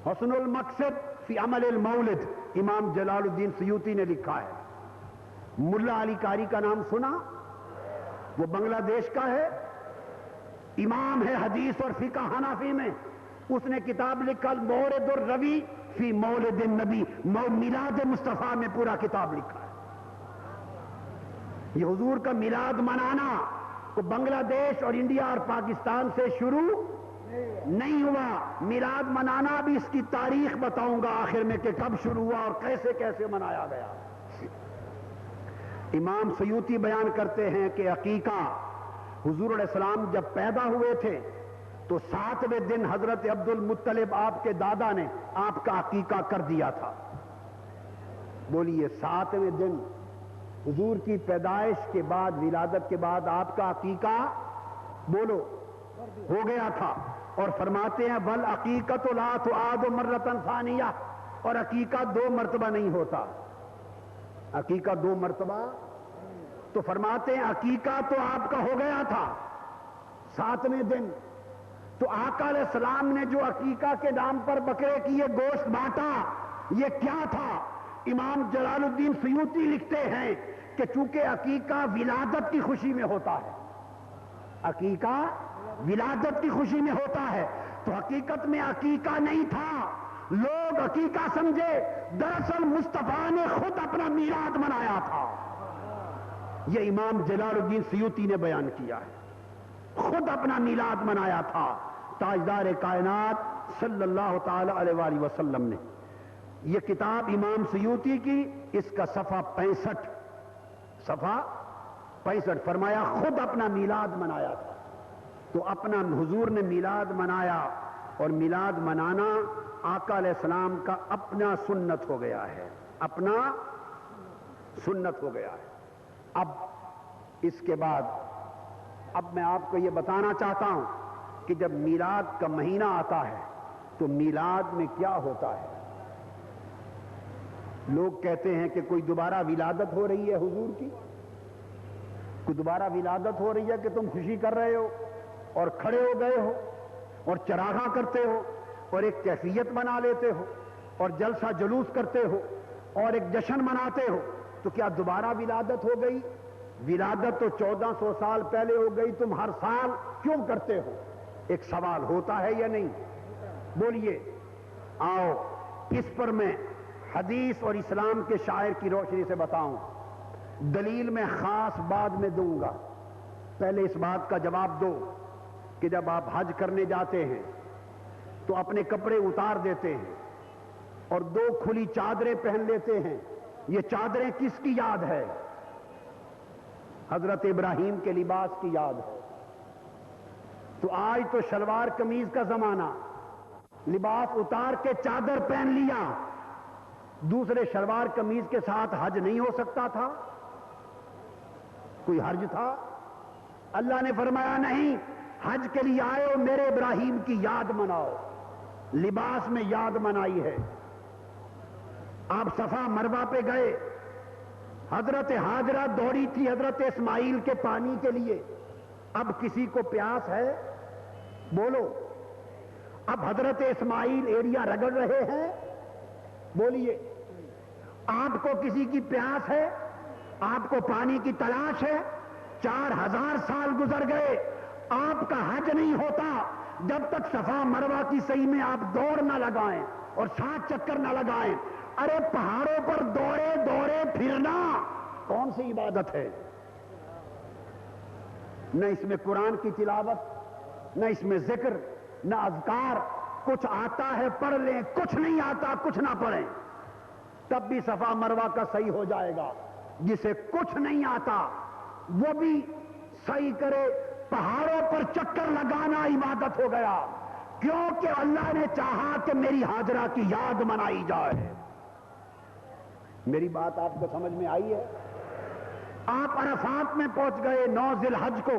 حسن المقصد فی عمل المولد امام جلال الدین سیوطی نے لکھا ہے. ملا علی قاری کا نام سنا؟ وہ بنگلہ دیش کا ہے، امام ہے حدیث اور فقہ حنفی میں. اس نے کتاب لکھا مورد الروی فی مولد النبی، میلاد مصطفیٰ میں پورا کتاب لکھا ہے. یہ حضور کا میلاد منانا کو بنگلہ دیش اور انڈیا اور پاکستان سے شروع نہیں ہوا. میلاد منانا بھی اس کی تاریخ بتاؤں گا آخر میں کہ کب شروع ہوا اور کیسے کیسے منایا گیا. امام سیوطی بیان کرتے ہیں کہ عقیقہ حضور علیہ السلام جب پیدا ہوئے تھے تو 7ویں دن حضرت عبد المطلب آپ کے دادا نے آپ کا عقیقہ کر دیا تھا. بولیے 7ویں دن حضور کی پیدائش کے بعد، ولادت کے بعد آپ کا عقیقہ بولو ہو گیا تھا. اور فرماتے ہیں بل عقیقۃ لا تعاد مرۃ ثانیہ، اور عقیقہ 2 مرتبہ نہیں ہوتا. عقیقہ 2 مرتبہ، تو فرماتے ہیں عقیقہ تو آپ کا ہو گیا تھا 7ویں دن. تو آقا علیہ السلام نے جو عقیقہ کے نام پر بکرے کی یہ گوشت بانٹا، یہ کیا تھا؟ امام جلال الدین سیوطی لکھتے ہیں کہ چونکہ عقیقہ ولادت کی خوشی میں ہوتا ہے، عقیقہ ولادت کی خوشی میں ہوتا ہے، تو حقیقت میں عقیقہ نہیں تھا. لوگ عقیقہ سمجھے، دراصل مصطفیٰ نے خود اپنا میلاد منایا تھا. یہ امام جلال الدین سیوطی نے بیان کیا ہے، خود اپنا میلاد منایا تھا تاجدار کائنات صلی اللہ تعالی علیہ وآلہ وسلم نے. یہ کتاب امام سیوطی کی، اس کا صفحہ 65 فرمایا خود اپنا میلاد منایا تھا. تو اپنا حضور نے میلاد منایا، اور میلاد منانا آقا علیہ السلام کا اپنا سنت ہو گیا ہے، اپنا سنت ہو گیا ہے. اب اس کے بعد اب میں آپ کو یہ بتانا چاہتا ہوں کہ جب میلاد کا مہینہ آتا ہے تو میلاد میں کیا ہوتا ہے. لوگ کہتے ہیں کہ کوئی دوبارہ ولادت ہو رہی ہے حضور کی، کوئی دوبارہ ولادت ہو رہی ہے کہ تم خوشی کر رہے ہو اور کھڑے ہو گئے ہو اور چراغاں کرتے ہو اور ایک کیفیت بنا لیتے ہو اور جلسہ جلوس کرتے ہو اور ایک جشن مناتے ہو. تو کیا دوبارہ ولادت ہو گئی؟ ولادت تو 1400 سال پہلے ہو گئی، تم ہر سال کیوں کرتے ہو؟ ایک سوال ہوتا ہے یا نہیں؟ بولیے. آؤ اس پر میں حدیث اور اسلام کے شاعر کی روشنی سے بتاؤں. دلیل میں خاص بعد میں دوں گا، پہلے اس بات کا جواب دو کہ جب آپ حج کرنے جاتے ہیں تو اپنے کپڑے اتار دیتے ہیں اور 2 کھلی چادریں پہن لیتے ہیں. یہ چادریں کس کی یاد ہے؟ حضرت ابراہیم کے لباس کی یاد ہے. تو آج تو شلوار قمیض کا زمانہ، لباس اتار کے چادر پہن لیا. دوسرے شلوار قمیض کے ساتھ حج نہیں ہو سکتا تھا؟ کوئی حرج تھا؟ اللہ نے فرمایا نہیں، حج کے لیے آئے ہو میرے ابراہیم کی یاد مناؤ. لباس میں یاد منائی ہے. آپ صفا مروہ پہ گئے، حضرت ہاجرہ دوڑی تھی حضرت اسماعیل کے پانی کے لیے. اب کسی کو پیاس ہے؟ بولو. اب حضرت اسماعیل ایریا رگڑ رہے ہیں؟ بولیے. آپ کو کسی کی پیاس ہے؟ آپ کو پانی کی تلاش ہے؟ 4000 سال گزر گئے، آپ کا حج نہیں ہوتا جب تک صفا مروہ کی صحیح میں آپ دوڑ نہ لگائیں اور 7 چکر نہ لگائیں. ارے پہاڑوں پر دوڑے دوڑے پھرنا کون سی عبادت ہے؟ نہ اس میں قرآن کی تلاوت، نہ اس میں ذکر، نہ اذکار. کچھ آتا ہے پڑھ لیں، کچھ نہیں آتا کچھ نہ پڑھیں، تب بھی صفا مروہ کا صحیح ہو جائے گا. جسے کچھ نہیں آتا وہ بھی صحیح کرے. پہاڑوں پر چکر لگانا عبادت ہو گیا، کیونکہ اللہ نے چاہا کہ میری ہاجرہ کی یاد منائی جائے. میری بات آپ کو سمجھ میں آئی ہے؟ آپ عرفات میں پہنچ گئے 9 ذی الحج کو،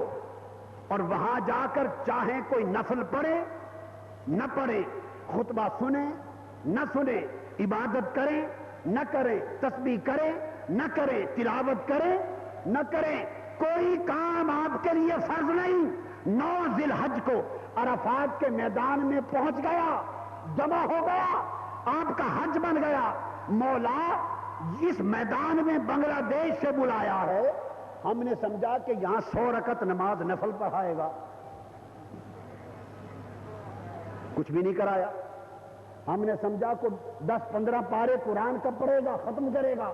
اور وہاں جا کر چاہیں کوئی نفل پڑھے نہ پڑھے، خطبہ سنیں نہ سنیں، عبادت کریں نہ کریں، تسبیح کریں نہ کریں، تلاوت کریں نہ کریں، کوئی کام آپ کے لیے فرض نہیں. 9 ذی الحج کو عرفات کے میدان میں پہنچ گیا جمع ہو گیا، آپ کا حج بن گیا، مولا اس میدان میں بنگلہ دیش سے بلایا ہے، ہم نے سمجھا کہ یہاں 100 رکعت نماز نفل پڑھائے گا، کچھ بھی نہیں کرایا۔ ہم نے سمجھا کو 10-15 پارے قرآن کا پڑھے گا، ختم کرے گا،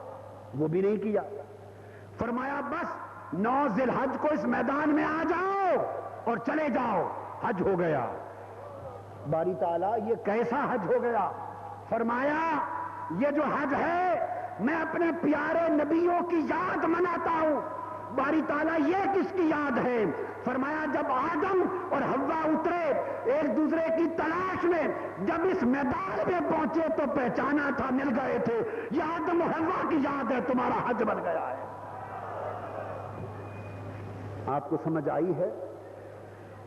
وہ بھی نہیں کیا۔ فرمایا بس 9 ذی الحج کو اس میدان میں آ جاؤ اور چلے جاؤ، حج ہو گیا۔ باری تعالیٰ یہ کیسا حج ہو گیا؟ فرمایا یہ جو حج ہے میں اپنے پیارے نبیوں کی یاد مناتا ہوں۔ باری تعالیٰ یہ کس کی یاد ہے؟ فرمایا جب آدم اور حوا اترے ایک دوسرے کی تلاش میں، جب اس میدان میں پہنچے تو پہچانا تھا، مل گئے تھے، یہ آدم اور حوا کی یاد ہے، تمہارا حج بن گیا ہے۔ آپ کو سمجھ آئی ہے؟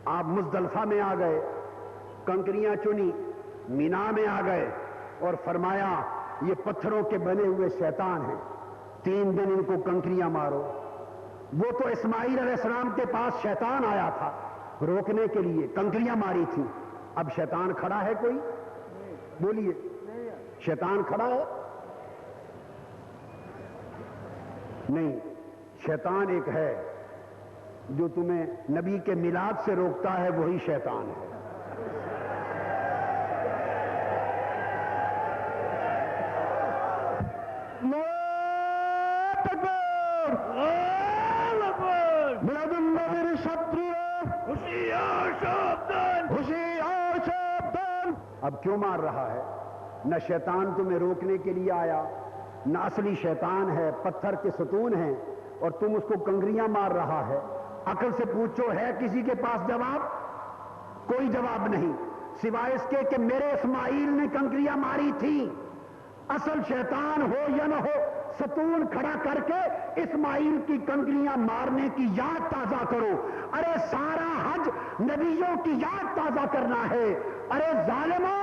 آپ مزدلفہ میں آ گئے، کنکریاں چنی، مینا میں آ گئے اور فرمایا یہ پتھروں کے بنے ہوئے شیطان ہیں، 3 دن ان کو کنکریاں مارو۔ وہ تو اسماعیل علیہ السلام کے پاس شیطان آیا تھا روکنے کے لیے، کنکریاں ماری تھی، اب شیطان کھڑا ہے کوئی؟ بولیے، شیطان کھڑا ہے؟ نہیں، شیطان ایک ہے جو تمہیں نبی کے میلاد سے روکتا ہے، وہی شیطان ہے۔ اب کیوں مار رہا ہے؟ نہ شیطان تمہیں روکنے کے لیے آیا، نہ اصلی شیطان ہے، پتھر کے ستون ہیں اور تم اس کو کنکریاں مار رہا ہے۔ عقل سے پوچھو ہے کسی کے پاس جواب؟ کوئی جواب نہیں، سوائے اس کے کہ میرے اسماعیل نے کنکریاں ماری تھی۔ اصل شیطان ہو یا نہ ہو، ستون کھڑا کر کے اسماعیل کی کنکریاں مارنے کی یاد تازہ کرو۔ ارے سارا حج نبیوں کی یاد تازہ کرنا ہے۔ ارے ظالموں،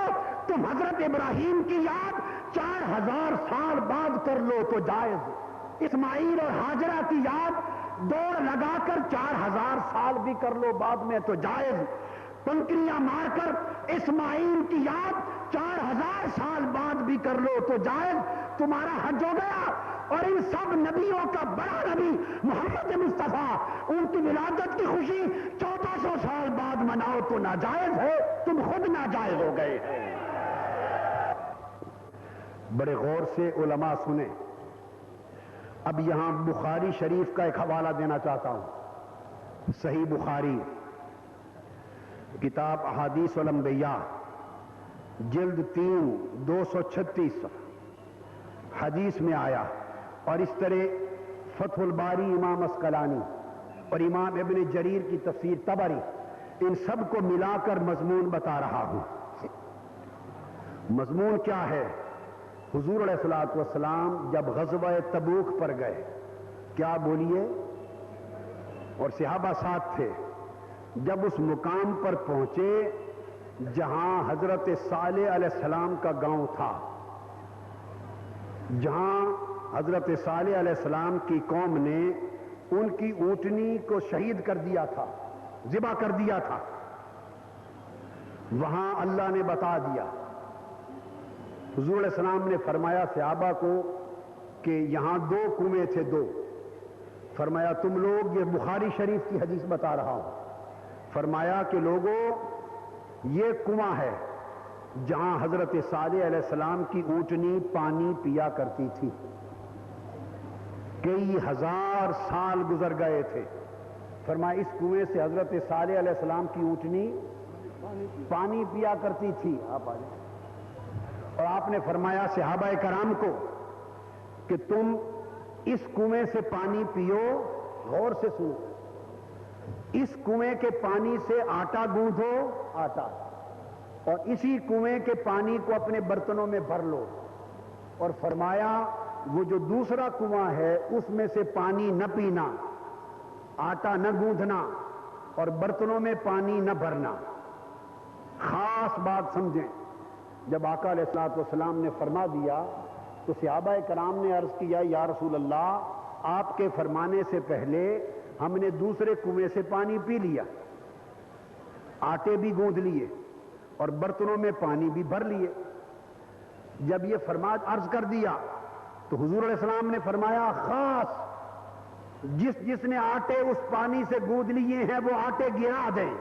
تم حضرت ابراہیم کی یاد 4000 سال بعد کر لو تو جائز، اسماعیل اور ہاجرہ کی یاد دوڑ لگا کر 4000 سال بھی کر لو بعد میں تو جائز، کنکریاں مار کر اسماعیل کی یاد 4000 سال بعد بھی کر لو تو جائز، تمہارا حج ہو گیا۔ اور ان سب نبیوں کا بڑا نبی محمد مصطفیٰ، ان کی ولادت کی خوشی 1400 سال بعد مناؤ تو ناجائز ہے، تم خود ناجائز ہو گئے ہیں۔ بڑے غور سے علماء سنیں۔ اب یہاں بخاری شریف کا ایک حوالہ دینا چاہتا ہوں، صحیح بخاری، کتاب احادیث الانبیاء، جلد 3 236 حدیث میں آیا، اور اس طرح فتح الباری امام اسقلانی اور امام ابن جریر کی تفسیر طبری، ان سب کو ملا کر مضمون بتا رہا ہوں۔ مضمون کیا ہے؟ حضور علیہ الصلوۃ والسلام جب غزوہ تبوک پر گئے، کیا بولیے، اور صحابہ ساتھ تھے، جب اس مقام پر پہنچے جہاں حضرت صالح علیہ السلام کا گاؤں تھا، جہاں حضرت صالح علیہ السلام کی قوم نے ان کی اونٹنی کو شہید کر دیا تھا، ذبح کر دیا تھا، وہاں اللہ نے بتا دیا، حضور علیہ السلام نے فرمایا صحابہ کو کہ یہاں 2 کنویں تھے، 2، فرمایا تم لوگ، یہ بخاری شریف کی حدیث بتا رہا ہوں، فرمایا کہ لوگوں یہ کنواں ہے جہاں حضرت صالح علیہ السلام کی اونٹنی پانی پیا کرتی تھی، کئی ہزار سال گزر گئے تھے، فرمایا اس کنویں سے حضرت صالح علیہ السلام کی اونٹنی پانی پیا کرتی تھی۔ آپ آ جائیں۔ اور آپ نے فرمایا صحابہ کرام کو کہ تم اس کنویں سے پانی پیو، غور سے سنو، اس کنویں کے پانی سے آٹا گوندھو، آٹا، اور اسی کنویں کے پانی کو اپنے برتنوں میں بھر لو، اور فرمایا وہ جو دوسرا کنواں ہے اس میں سے پانی نہ پینا، آٹا نہ گوندھنا اور برتنوں میں پانی نہ بھرنا۔ خاص بات سمجھیں، جب آقا علیہ الصلوۃ والسلام نے فرما دیا تو صحابہ کرام نے عرض کیا یا رسول اللہ، آپ کے فرمانے سے پہلے ہم نے دوسرے کنویں سے پانی پی لیا، آٹے بھی گوندھ لیے اور برتنوں میں پانی بھی بھر لیے. جب یہ فرماد عرض کر دیا تو حضور علیہ السلام نے فرمایا خاص جس نے آٹے اس پانی سے گود لیے ہیں وہ آٹے گرا دیں.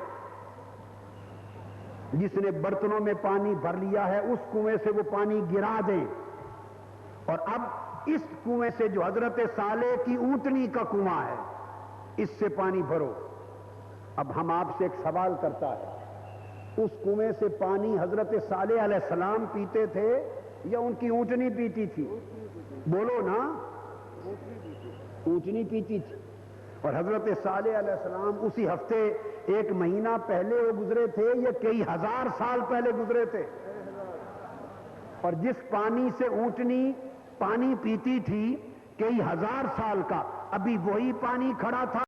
جس نے برتنوں میں پانی بھر لیا ہے اس کنویں سے وہ پانی گرا دیں. اور اب اس کنویں سے جو حضرت صالح کی اونٹنی کا کنواں ہے اس سے پانی بھرو. اب ہم آپ سے ایک سوال کرتا ہے, اس کنویں سے پانی حضرت صالح علیہ السلام پیتے تھے یا ان کی اونٹنی پیتی تھی؟ بولو نا. اونٹنی پیتی تھی. اور حضرت صالح علیہ السلام اسی ہفتے ایک مہینہ پہلے وہ گزرے تھے یا کئی ہزار سال پہلے گزرے تھے؟ اور جس پانی سے اونٹنی پانی پیتی تھی کئی ہزار سال کا, ابھی وہی پانی کھڑا تھا.